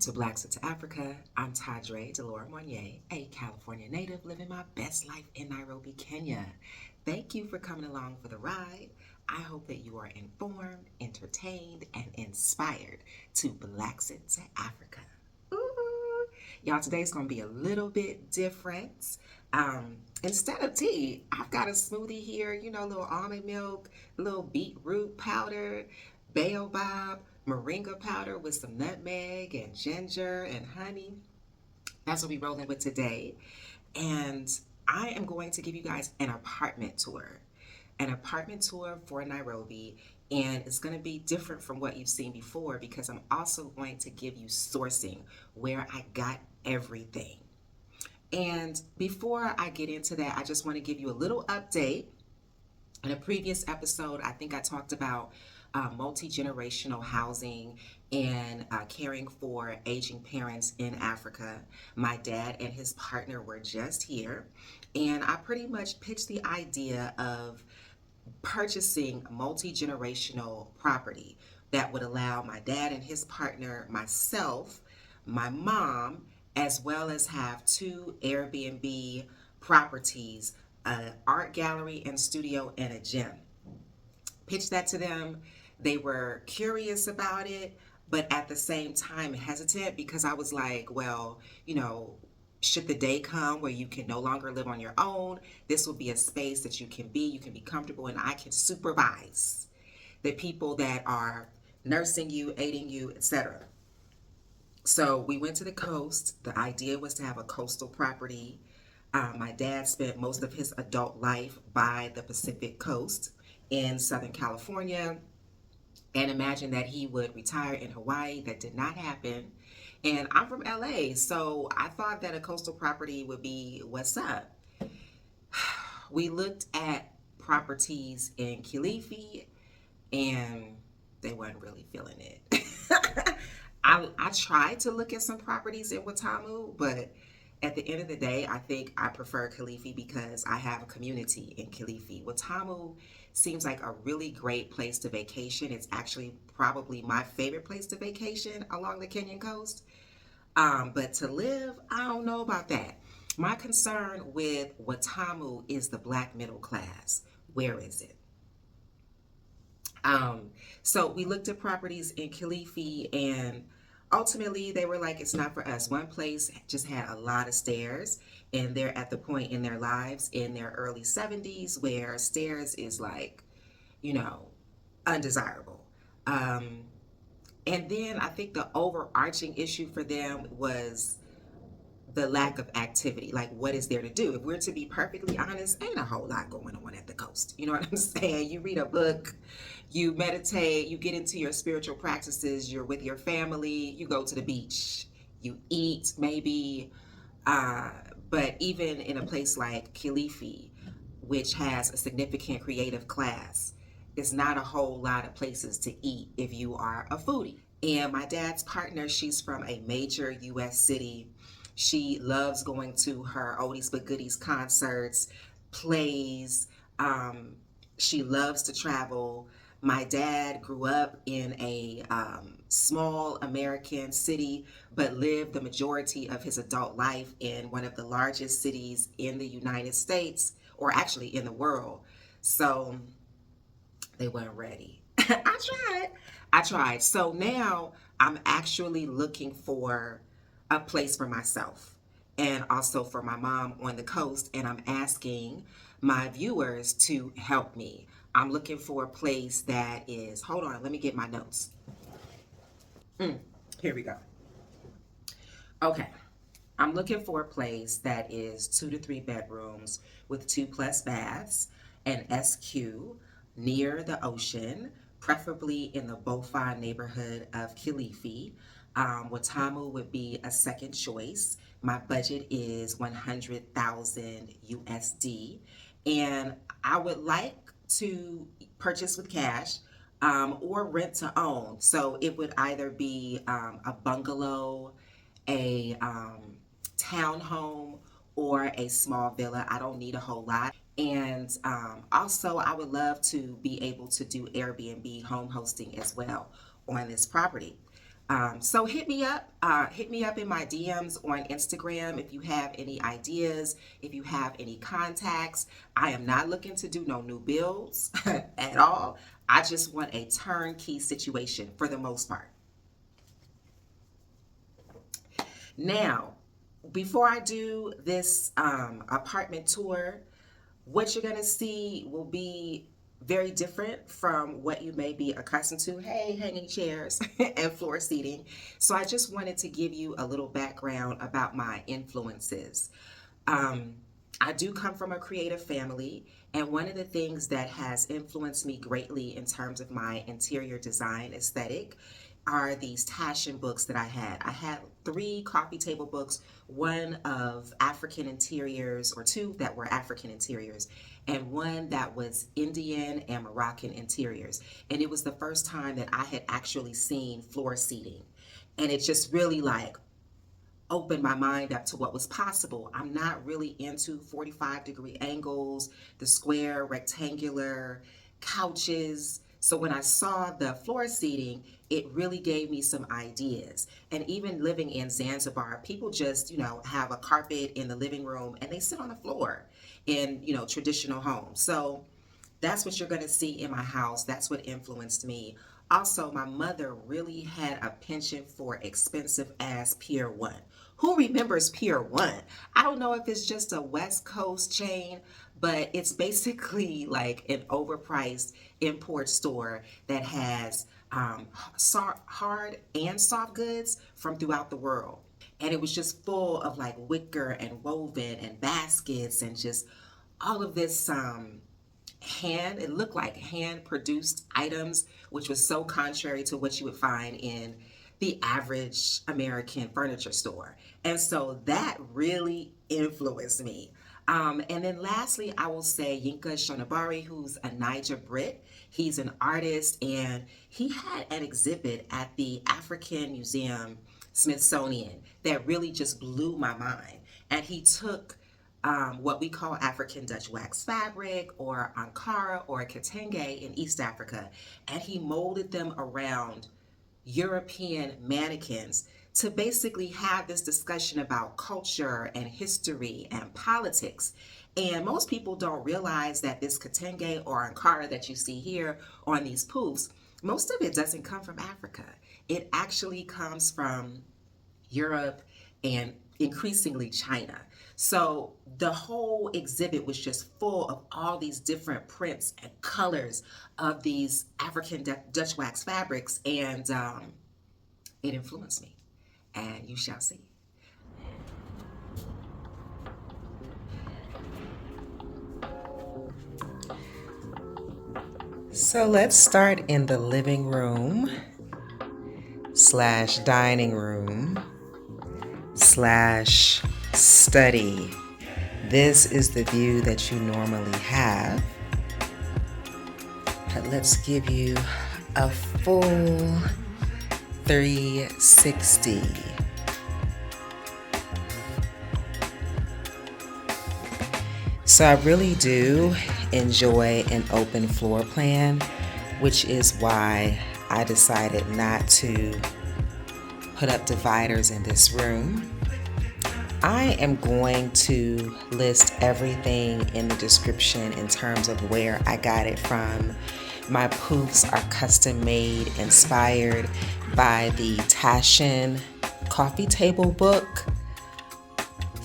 to Black to Africa. I'm Tadre Delora Monye, a California native living my best life in Nairobi, Kenya. Thank you for coming along for the ride. I hope that you are informed, entertained, and inspired to Black to Africa. Ooh. Y'all, today's going to be a little bit different. Instead of tea, I've got a smoothie here, you know, a little almond milk, a little beetroot powder, baobab, moringa powder with some nutmeg and ginger and honey. That's what we're rolling with today. And I am going to give you guys an apartment tour for Nairobi. And it's going to be different from what you've seen before because I'm also going to give you sourcing where I got everything. And before I get into that, I just want to give you a little update. In a previous episode, I think I talked about multi-generational housing and caring for aging parents in Africa. My dad and his partner were just here, and I pretty much pitched the idea of purchasing multi-generational property that would allow my dad and his partner, myself, my mom, as well as have 2 Airbnb properties, an art gallery and studio, and a gym. Pitched that to them. They were curious about it, but at the same time hesitant because I was like, well, you know, should the day come where you can no longer live on your own, this will be a space that you can be comfortable, and I can supervise the people that are nursing you, aiding you, etc. So we went to the coast. The idea was to have a coastal property. My dad spent most of his adult life by the Pacific coast in Southern California, and imagine that he would retire in Hawaii. That did not happen. And I'm from LA, so I thought that a coastal property would be what's up. We looked at properties in Kilifi, and they weren't really feeling it. I tried to look at some properties in Watamu, but at the end of the day, I think I prefer Kilifi because I have a community in Kilifi. Watamu seems like a really great place to vacation. It's actually probably my favorite place to vacation along the Kenyan coast. But to live, I don't know about that. My concern with Watamu is the Black middle class. Where is it? So we looked at properties in Kilifi, and ultimately they were like, it's not for us. One place just had a lot of stairs, and they're at the point in their lives in their early 70s where stairs is like, you know, undesirable. And then I think the overarching issue for them was the lack of activity. Like, what is there to do? If we're to be perfectly honest, ain't a whole lot going on at the coast. You know what I'm saying? You read a book, you meditate, you get into your spiritual practices, you're with your family, you go to the beach, you eat maybe. But even in a place like Kilifi, which has a significant creative class, it's not a whole lot of places to eat if you are a foodie. And my dad's partner, she's from a major U.S. city. She loves going to her oldies but goodies concerts, plays. She loves to travel. My dad grew up in a small American city, but lived the majority of his adult life in one of the largest cities in the United States, or actually in the world. So they weren't ready. I tried. So now I'm actually looking for a place for myself and also for my mom on the coast. And I'm asking my viewers to help me. I'm looking for a place that is, hold on, let me get my notes. Here we go. Okay. I'm looking for a place that is 2 to 3 bedrooms with 2+ baths, an SQ near the ocean, preferably in the Bofa neighborhood of Kilifi. Watamu would be a second choice. My budget is 100,000 USD, and I would like to purchase with cash or rent to own. So it would either be a bungalow, a townhome, or a small villa. I don't need a whole lot. And also, I would love to be able to do Airbnb home hosting as well on this property. So hit me up. Hit me up in my DMs on Instagram if you have any ideas, if you have any contacts. I am not looking to do no new builds at all. I just want a turnkey situation for the most part. Now, before I do this apartment tour, what you're going to see will be very different from what you may be accustomed to. Hey, hanging chairs and floor seating. So I just wanted to give you a little background about my influences. I do come from a creative family, and one of the things that has influenced me greatly in terms of my interior design aesthetic are these Taschen books that I had. I had 3 coffee table books, one of African interiors, or 2 that were African interiors, and one that was Indian and Moroccan interiors. And it was the first time that I had actually seen floor seating. And it just really like opened my mind up to what was possible. I'm not really into 45-degree angles, the square, rectangular couches. So when I saw the floor seating, it really gave me some ideas. And even living in Zanzibar, people just, have a carpet in the living room and they sit on the floor in, traditional homes. So that's what you're going to see in my house. That's what influenced me. Also, my mother really had a penchant for expensive ass Pier 1. Who remembers Pier 1? I don't know if it's just a West Coast chain, but it's basically like an overpriced import store that has hard and soft goods from throughout the world. And it was just full of like wicker and woven and baskets and just all of this it looked like hand produced items, which was so contrary to what you would find in the average American furniture store. And so that really influenced me. And then lastly, I will say Yinka Shonibari, who's a Niger Brit. He's an artist, and he had an exhibit at the African Museum Smithsonian that really just blew my mind. And he took what we call African Dutch wax fabric, or Ankara, or Kitenge in East Africa, and he molded them around European mannequins to basically have this discussion about culture and history and politics. And most people don't realize that this Kitenge or Ankara that you see here on these poofs, most of it doesn't come from Africa. It actually comes from Europe and increasingly China. So the whole exhibit was just full of all these different prints and colors of these African Dutch wax fabrics, and it influenced me, and you shall see. So let's start in the living room / dining room / study. This is the view that you normally have, but let's give you a full 360. So I really do enjoy an open floor plan, which is why I decided not to put up dividers in this room. I am going to list everything in the description in terms of where I got it from. My poofs are custom made, inspired by the Taschen coffee table book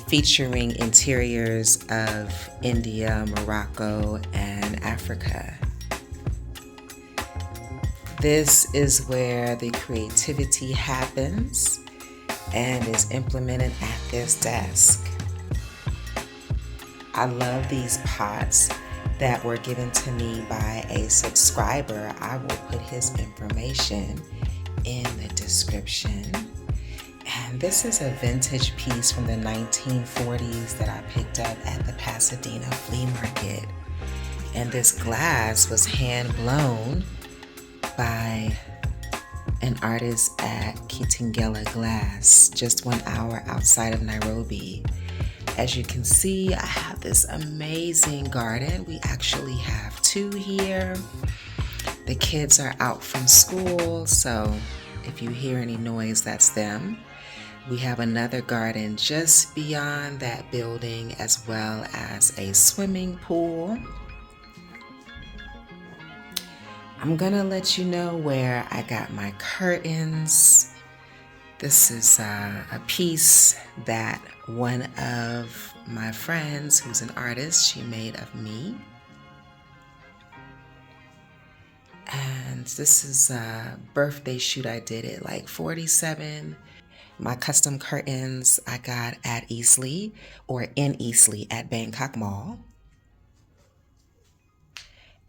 featuring interiors of India, Morocco, and Africa. This is where the creativity happens and is implemented at this desk. I love these pots that were given to me by a subscriber. I will put his information in the description. And this is a vintage piece from the 1940s that I picked up at the Pasadena flea market. And this glass was hand blown by an artist at Kitingela Glass, just 1 hour outside of Nairobi. As you can see, I have this amazing garden. We actually have 2 here. The kids are out from school, so If you hear any noise, that's them. We have another garden just beyond that building, as well as a swimming pool. I'm gonna let you know where I got my curtains. This is a piece that one of my friends, who's an artist, she made of me. And this is a birthday shoot I did at like 47. My custom curtains I got at Eastleigh, or in Eastleigh at Bangkok Mall.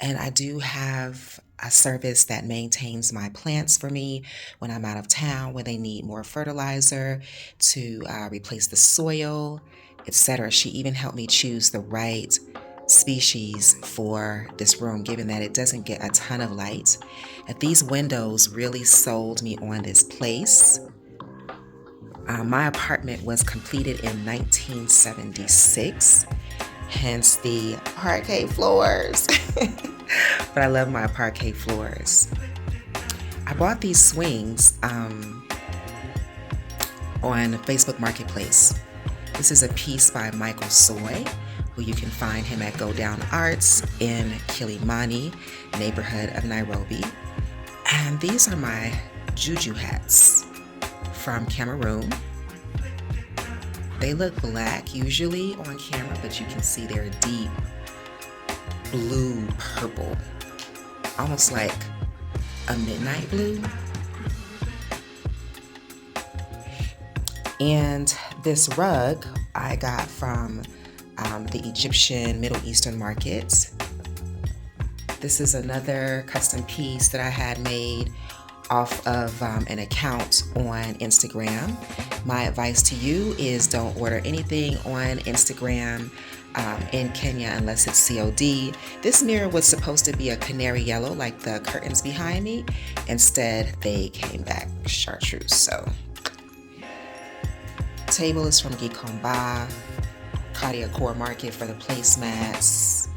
And I do have a service that maintains my plants for me when I'm out of town, when they need more fertilizer to replace the soil, etc. She even helped me choose the right species for this room, given that it doesn't get a ton of light. And these windows really sold me on this place. My apartment was completed in 1976, hence the parquet floors. But I love my parquet floors. I bought these swings on Facebook Marketplace. This is a piece by Michael Soy, who you can find him at Kuona Arts in Kilimani, neighborhood of Nairobi. And these are my Juju Hats from Cameroon. They look black usually on camera, but you can see they're deep blue purple, almost like a midnight blue. And this rug I got from the Egyptian Middle Eastern market. This is another custom piece that I had made off of an account on Instagram. My advice to you is don't order anything on Instagram in Kenya unless it's COD. This mirror was supposed to be a canary yellow like the curtains behind me. Instead, they came back chartreuse. So, table is from Gikomba Market for the placemats.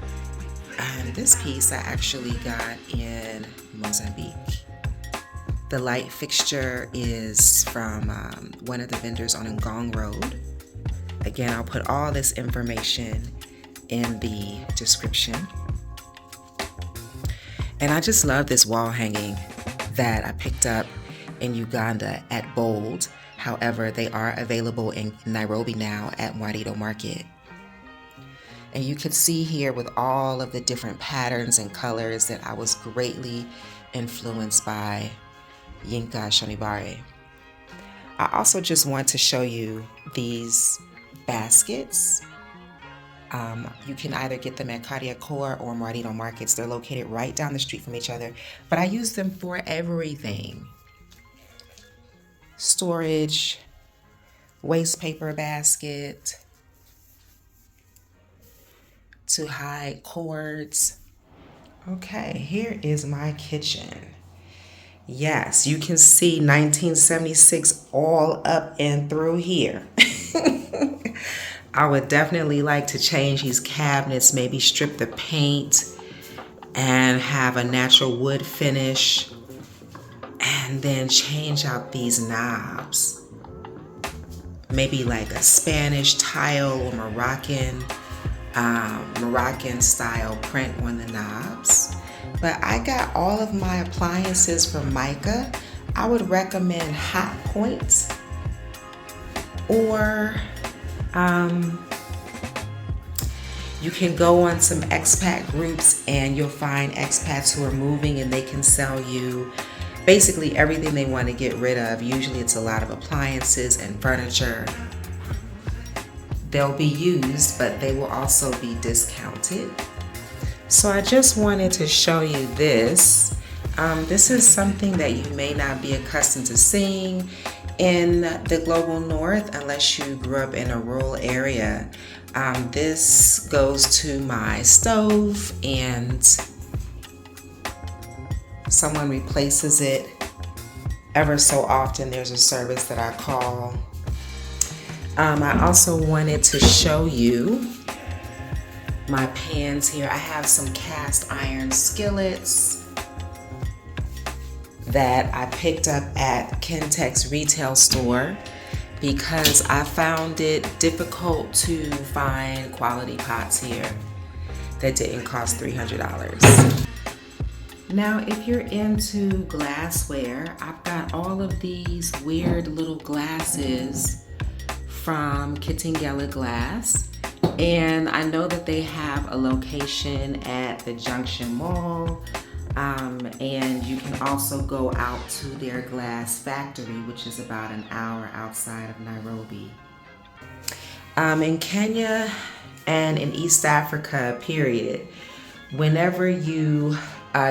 And this piece I actually got in Mozambique. The light fixture is from one of the vendors on Ngong Road. Again, I'll put all this information in the description. And I just love this wall hanging that I picked up in Uganda at Bold. However, they are available in Nairobi now at Mwawiro Market. And you can see here with all of the different patterns and colors that I was greatly influenced by Yinka Shonibare. I also just want to show you these baskets. You can either get them at Kariakor or Mwawiro markets. They're located right down the street from each other, but I use them for everything. Storage, waste paper basket, to hide cords. Okay, here is my kitchen. Yes, you can see 1976 all up and through here. I would definitely like to change these cabinets, maybe strip the paint and have a natural wood finish, and then change out these knobs. Maybe like a Spanish tile or Moroccan style print on the knobs. But I got all of my appliances from Micah. I would recommend Hot Point, or you can go on some expat groups and you'll find expats who are moving and they can sell you basically everything they want to get rid of. Usually it's a lot of appliances and furniture. They'll be used, but they will also be discounted. So I just wanted to show you this. This is something that you may not be accustomed to seeing in the global north unless you grew up in a rural area. This goes to my stove and someone replaces it ever so often. There's a service that I call. I also wanted to show you my pans here. I have some cast iron skillets that I picked up at Kentex retail store because I found it difficult to find quality pots here that didn't cost $300. Now, if you're into glassware, I've got all of these weird little glasses from Kitingela Glass. And I know that they have a location at the Junction Mall. And you can also go out to their glass factory, which is about an hour outside of Nairobi. In Kenya and in East Africa, period, whenever you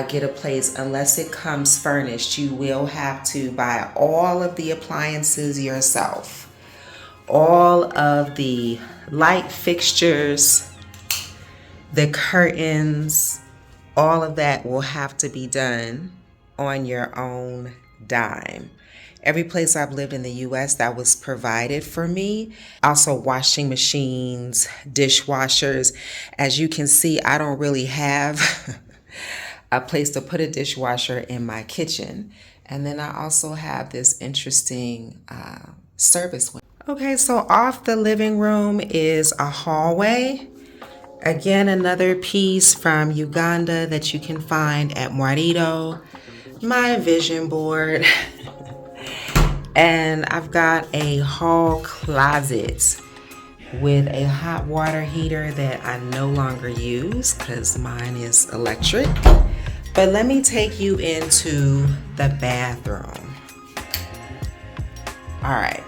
get a place, unless it comes furnished, you will have to buy all of the appliances yourself. All of the light fixtures, the curtains, all of that will have to be done on your own dime. Every place I've lived in the US, that was provided for me. Also washing machines, dishwashers. As you can see, I don't really have a place to put a dishwasher in my kitchen. And then I also have this interesting service window. Okay, so off the living room is a hallway. Again, another piece from Uganda that you can find at Mwawiro. My vision board. And I've got a hall closet with a hot water heater that I no longer use because mine is electric. But let me take you into the bathroom. All right,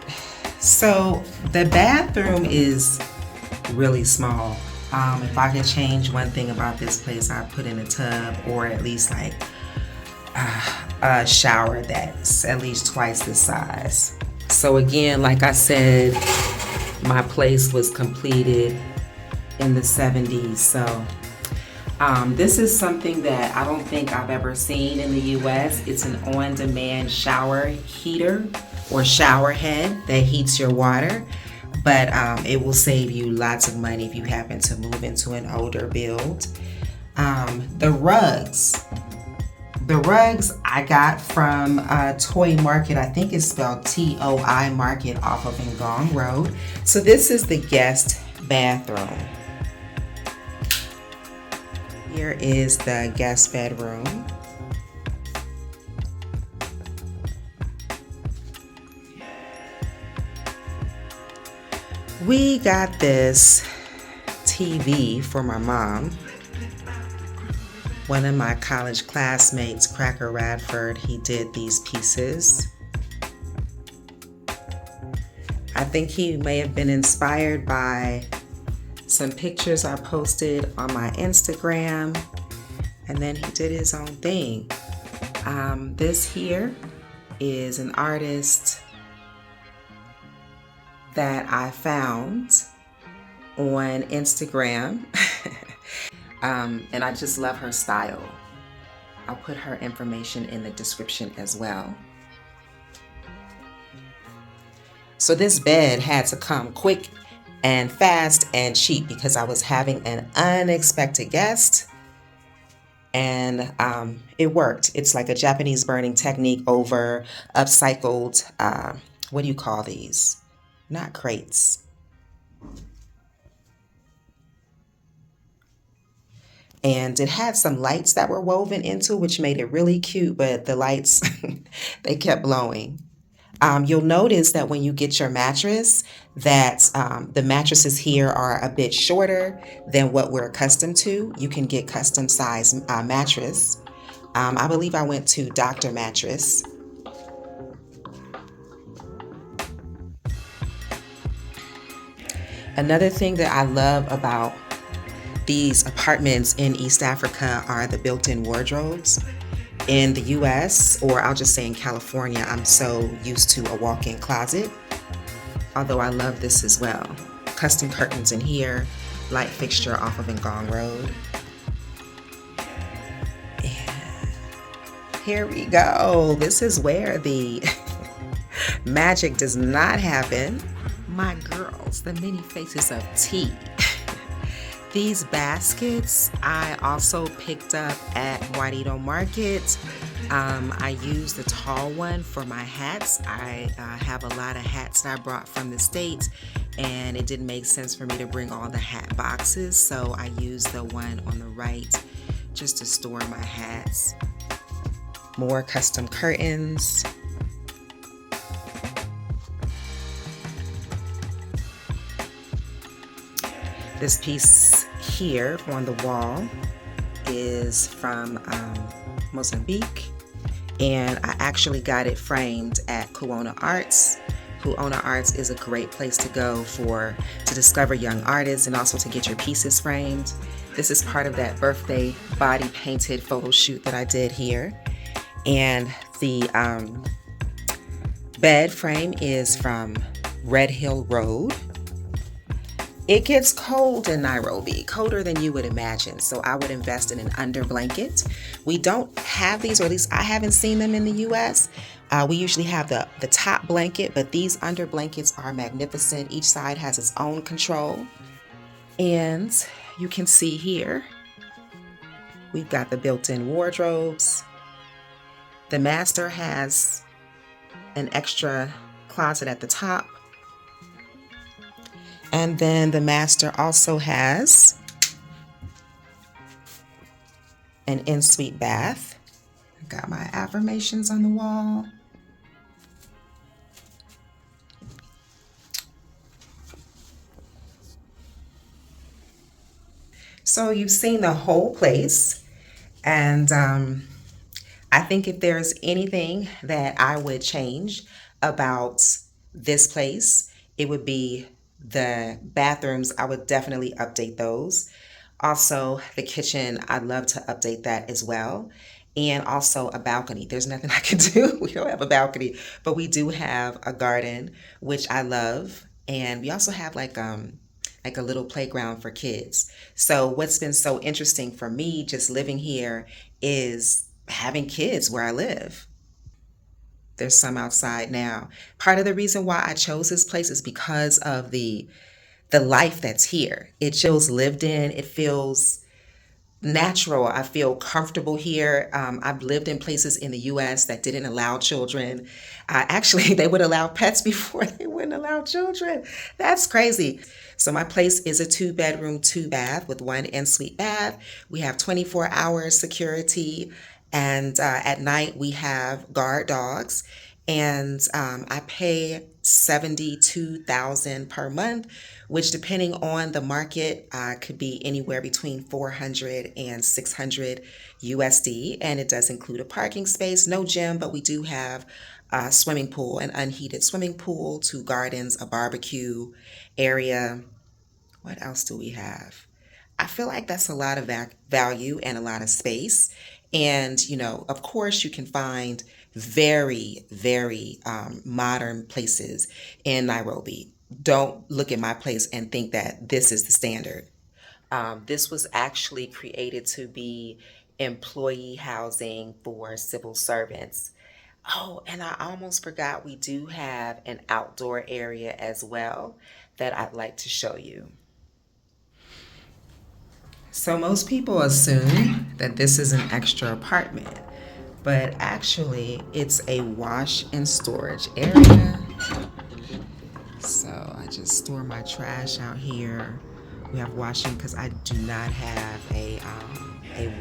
so the bathroom is really small. If I could change one thing about this place, I'd put in a tub or at least like a shower that's at least twice this size. So again, like I said, my place was completed in the 70s. So this is something that I don't think I've ever seen in the US. It's an on-demand shower heater or shower head that heats your water. But it will save you lots of money if you happen to move into an older build. The rugs I got from Toy Market. I think it's spelled T-O-I Market off of Ngong Road. So this is the guest bathroom. Here is the guest bedroom. We got this TV for my mom. One of my college classmates, Cracker Radford, he did these pieces. I think he may have been inspired by some pictures I posted on my Instagram, and then he did his own thing. This here is an artist that I found on Instagram. And I just love her style. I'll put her information in the description as well. So this bed had to come quick and fast and cheap because I was having an unexpected guest, and it worked. It's like a Japanese burning technique over upcycled, what do you call these? Not crates. And it had some lights that were woven into, which made it really cute, but the lights, they kept blowing. You'll notice that when you get your mattress, that the mattresses here are a bit shorter than what we're accustomed to. You can get custom size mattress. I believe I went to Dr. Mattress. Another thing that I love about these apartments in East Africa are the built-in wardrobes. In the US, or I'll just say in California, I'm so used to a walk-in closet, although I love this as well. Custom curtains in here, light fixture off of Ngong Road. And here we go. This is where the magic does not happen. My girls, the many faces of tea. These baskets I also picked up at Mwawiro Market. I used the tall one for my hats. I have a lot of hats that I brought from the States, and it didn't make sense for me to bring all the hat boxes, so I used the one on the right just to store my hats. More custom curtains. This piece here on the wall is from Mozambique, and I actually got it framed at Kuona Arts. Kuona Arts is a great place to go to discover young artists and also to get your pieces framed. This is part of that birthday body painted photo shoot that I did here. And the bed frame is from Red Hill Road. It gets cold in Nairobi, colder than you would imagine, so I would invest in an under blanket. We don't have these, or at least I haven't seen them in the US. We usually have the top blanket, but these under blankets are magnificent. Each side has its own control. And you can see here, we've got the built-in wardrobes. The master has an extra closet at the top. And then the master also has an en-suite bath. Got my affirmations on the wall. So you've seen the whole place, and I think if there's anything that I would change about this place, it would be the bathrooms. I would definitely update those. Also, the kitchen, I'd love to update that as well. And also a balcony. There's nothing I can do. We don't have a balcony, but we do have a garden, which I love. And we also have like a little playground for kids. So what's been so interesting for me just living here is having kids where I live. There's some outside now. Part of the reason why I chose this place is because of the life that's here. It feels lived in. It feels natural. I feel comfortable here. I've lived in places in the US that didn't allow children. Actually, they would allow pets before they wouldn't allow children. That's crazy. So my place is a 2-bedroom, 2-bath with 1 en-suite bath. We have 24-hour security. And at night we have guard dogs, and I pay $72,000 per month, which depending on the market could be anywhere between 400 and 600 USD, and it does include a parking space, no gym, but we do have a swimming pool, an unheated swimming pool, 2 gardens, a barbecue area. What else do we have? I feel like that's a lot of value and a lot of space. And, you know, of course, you can find very, very modern places in Nairobi. Don't look at my place and think that this is the standard. This was actually created to be employee housing for civil servants. Oh, and I almost forgot, we do have an outdoor area as well that I'd like to show you. So most people assume that this is an extra apartment, but actually it's a wash and storage area. So I just store my trash out here. We have washing because I do not have a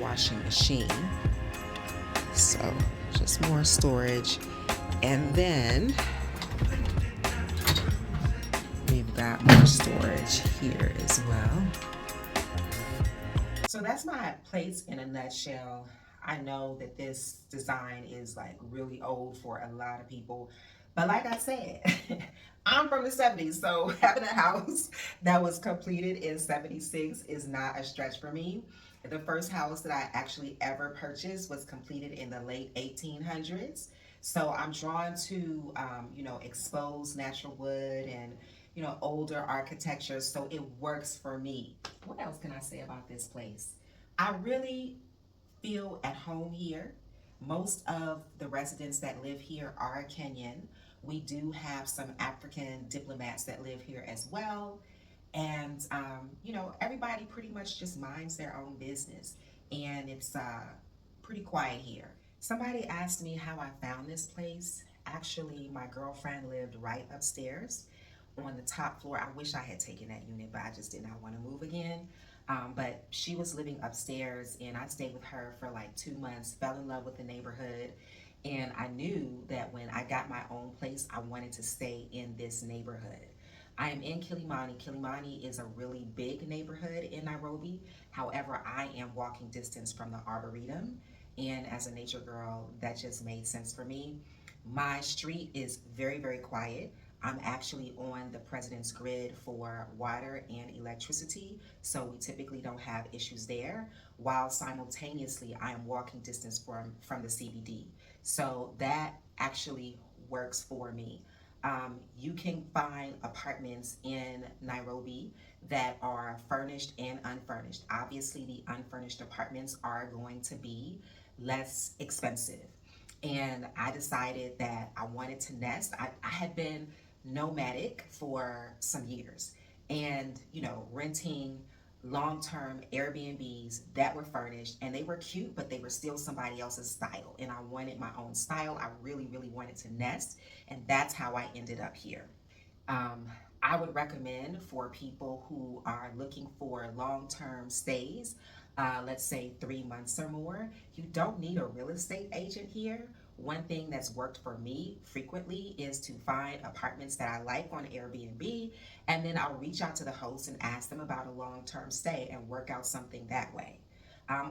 washing machine. So just more storage. And then we've got more storage here as well. So that's my place in a nutshell. I know that this design is like really old for a lot of people, but like I said, I'm from the 70s, so having a house that was completed in 76 is not a stretch for me. The first house that I actually ever purchased was completed in the late 1800s. So I'm drawn to, exposed natural wood and, older architecture. So it works for me. What else can I say about this place? I really feel at home here. Most of the residents that live here are Kenyan. We do have some African diplomats that live here as well. And, everybody pretty much just minds their own business. And it's pretty quiet here. Somebody asked me how I found this place. Actually, my girlfriend lived right upstairs on the top floor. I wish I had taken that unit, but I just did not want to move again. But she was living upstairs, and I stayed with her for like 2 months, fell in love with the neighborhood. And I knew that when I got my own place, I wanted to stay in this neighborhood. I am in Kilimani. Kilimani is a really big neighborhood in Nairobi. However, I am walking distance from the Arboretum. And as a nature girl, that just made sense for me. My street is very, very quiet. I'm actually on the president's grid for water and electricity, so we typically don't have issues there, while simultaneously I am walking distance from the CBD. So that actually works for me. You can find apartments in Nairobi that are furnished and unfurnished. Obviously, the unfurnished apartments are going to be less expensive. And I decided that I wanted to nest. I had been nomadic for some years and, renting long-term Airbnbs that were furnished, and they were cute, but they were still somebody else's style. And I wanted my own style. I really, really wanted to nest, and that's how I ended up here. Um, I would recommend for people who are looking for long-term stays, let's say 3 months or more, you don't need a real estate agent here. One thing that's worked for me frequently is to find apartments that I like on Airbnb, and then I'll reach out to the host and ask them about a long-term stay and work out something that way.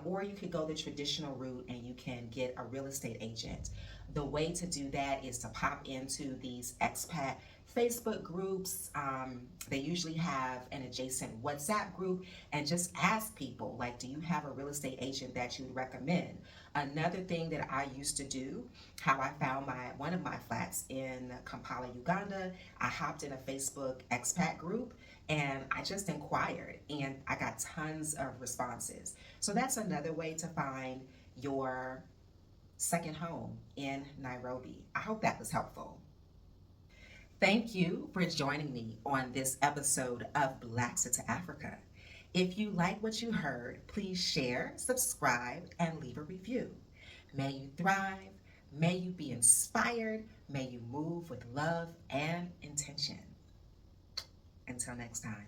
Or you could go the traditional route and you can get a real estate agent. The way to do that is to pop into these expat Facebook groups. They usually have an adjacent WhatsApp group, and just ask people, like, do you have a real estate agent that you would recommend? Another thing that I used to do, how I found one of my flats in Kampala, Uganda, I hopped in a Facebook expat group and I just inquired, and I got tons of responses. So that's another way to find your second home in Nairobi. I hope that was helpful. Thank you for joining me on this episode of Blacks to Africa. If you like what you heard, please share, subscribe, and leave a review. May you thrive, may you be inspired, may you move with love and intention. Until next time.